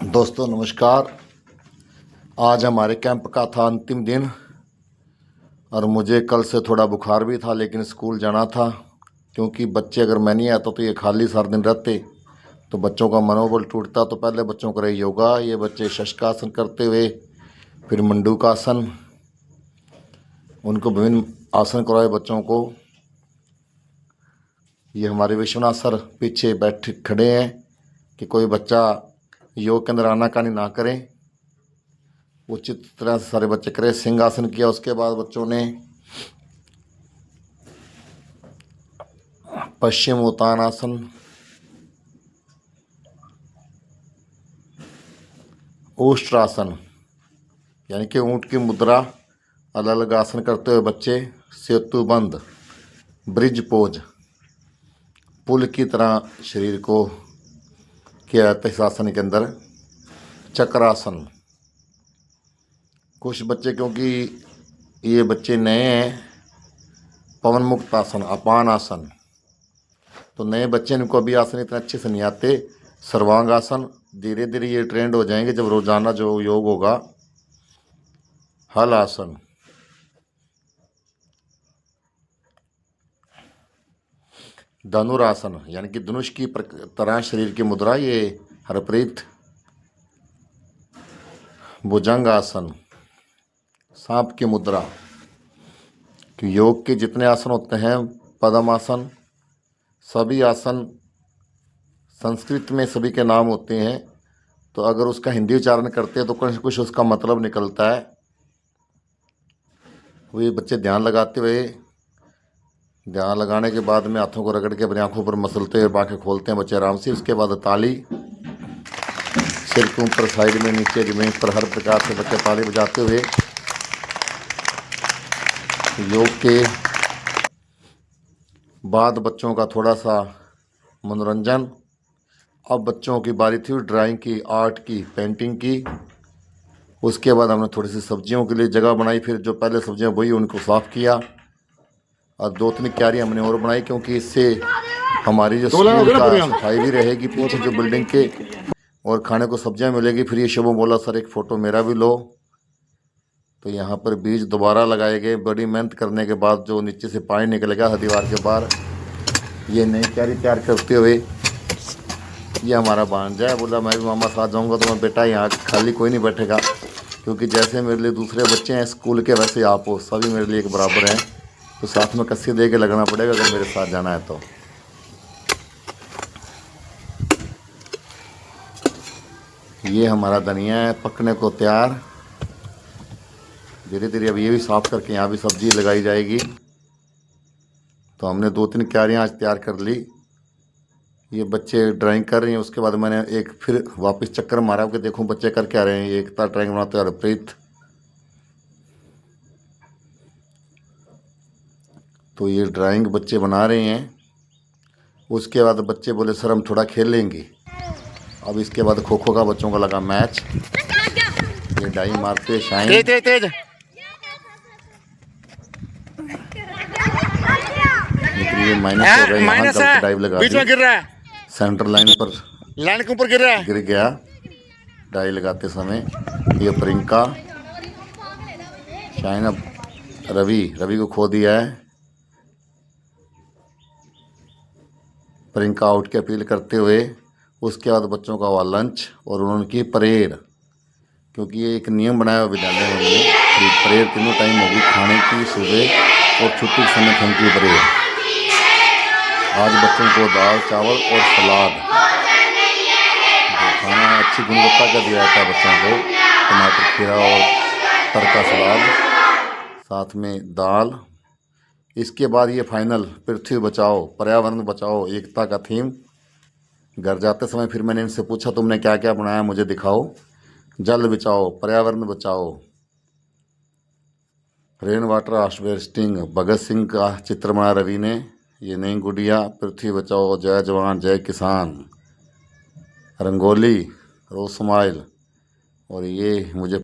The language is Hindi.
दोस्तों नमस्कार। आज हमारे कैंप का था अंतिम दिन और मुझे कल से थोड़ा बुखार भी था, लेकिन स्कूल जाना था क्योंकि बच्चे अगर मैं नहीं आता तो ये खाली सारा दिन रहते तो बच्चों का मनोबल टूटता। तो पहले बच्चों को रहे योगा, ये बच्चे शशकासन करते हुए, फिर मंडूकासन, उनको विभिन्न आसन करवाए बच्चों को। ये हमारे विश्वनाथ सर पीछे बैठे खड़े हैं कि कोई बच्चा योग के अंदर आनाकानी ना करें, उचित तरह से सारे बच्चे करें। सिंहासन किया, उसके बाद बच्चों ने पश्चिम उत्तानासन, ओष्ट्रासन यानी कि ऊंट की मुद्रा, अलग अलग आसन करते हुए बच्चे सेतु बंद, ब्रिज पोज, पुल की तरह शरीर को किया जाता है इस आसन के अंदर। चक्रासन, कुछ बच्चे क्योंकि ये बच्चे नए हैं, पवन मुक्त आसन, अपान आसन, तो नए बच्चे इनको अभी आसन इतने अच्छे से नहीं आते। सर्वांग आसन, धीरे धीरे ये ट्रेंड हो जाएंगे जब रोजाना जो योग होगा। हल आसन, धनुरासन यानी कि धनुष की तरह शरीर की मुद्रा, ये हरप्रीत। भुजंग आसन, सांप की मुद्रा। कि योग के जितने आसन होते हैं, पद्म आसन, सभी आसन संस्कृत में सभी के नाम होते हैं, तो अगर उसका हिंदी उच्चारण करते हैं तो कुछ उसका मतलब निकलता है। वो ये बच्चे ध्यान लगाते हुए, ध्यान लगाने के बाद में हाथों को रगड़ के अपनी आंखों पर मसलते हुए आंखें खोलते हैं बच्चे आराम से। उसके बाद ताली, सिर के ऊपर, साइड में, नीचे, जमीन पर, हर प्रकार से बच्चे ताली बजाते हुए योग के बाद बच्चों का थोड़ा सा मनोरंजन। अब बच्चों की बारी थी ड्राइंग की, आर्ट की, पेंटिंग की। उसके बाद हमने थोड़ी सी सब्जियों के लिए जगह बनाई, फिर जो पहले सब्जियां बोई उनको साफ़ किया और 2-3 क्यारियाँ हमने और बनाई, क्योंकि इससे हमारी जो स्कूल का सफाई भी रहेगी पीछे जो बिल्डिंग के, और खाने को सब्जियां मिलेगी। फिर ये शुभम बोला सर एक फ़ोटो मेरा भी लो, तो यहाँ पर बीज दोबारा लगाए गए। बड़ी मेहनत करने के बाद जो नीचे से पानी निकलेगा दीवार के बाहर, ये नई क्यारी तैयार करते हुए ये हमारा भांजा है। बोला मैं भी मामा साथ जाऊँगा, तो मैं बेटा यहाँ खाली कोई नहीं बैठेगा, क्योंकि जैसे मेरे लिए दूसरे बच्चे हैं स्कूल के वैसे आप हो, सभी मेरे लिए एक बराबर हैं, तो साथ में कस्सी दे के लगना पड़ेगा अगर मेरे साथ जाना है तो। ये हमारा धनिया है पकने को तैयार। धीरे धीरे अब ये भी साफ़ करके यहाँ भी सब्जी लगाई जाएगी। तो हमने 2-3 क्यारियाँ आज तैयार कर ली। ये बच्चे ड्राइंग कर रही हैं। उसके बाद मैंने एक फिर वापस चक्कर मारा कि देखूं बच्चे कर क्या रहे हैं। ये एकता ड्राइंग बनाते हैं, हरप्रीत। तो ये ड्राइंग बच्चे बना रहे हैं। उसके बाद बच्चे बोले सर हम थोड़ा खेल लेंगे। अब इसके बाद खो खो का बच्चों का लगा मैच। ये डाई मारते शाइन, तेज ये माइनस हो गया, यहाँ गलत डाइव लगा दी, गिर रहा है, सेंटर लाइन के ऊपर गिर गया डाई लगाते समय। ये प्रियंका, शाइन, अब रवि को खो दिया है। प्रियंका आउट की अपील करते हुए उसके बाद बच्चों का हुआ लंच और उनकी परेड, क्योंकि ये एक नियम बनाया हुआ विद्यालय में कि परेड तीनों टाइम होगी, खाने की, सुबह और छुट्टी के समय थोड़ी की परेड। आज बच्चों को दाल चावल और सलाद, खाना अच्छी गुणवत्ता का दिया जाता है बच्चों को, टमाटर, खीरा और तड़का सलाद, साथ में दाल। इसके बाद ये फाइनल पृथ्वी बचाओ पर्यावरण बचाओ एकता का थीम। घर जाते समय फिर मैंने इनसे पूछा तुमने क्या क्या बनाया मुझे दिखाओ। जल बचाओ, पर्यावरण बचाओ, rain water harvesting, Bhagat Singh का चित्र बना रवि ने। ये नई गुड़िया, पृथ्वी बचाओ, जय जवान जय किसान, रंगोली, रोज स्माइल। और ये मुझे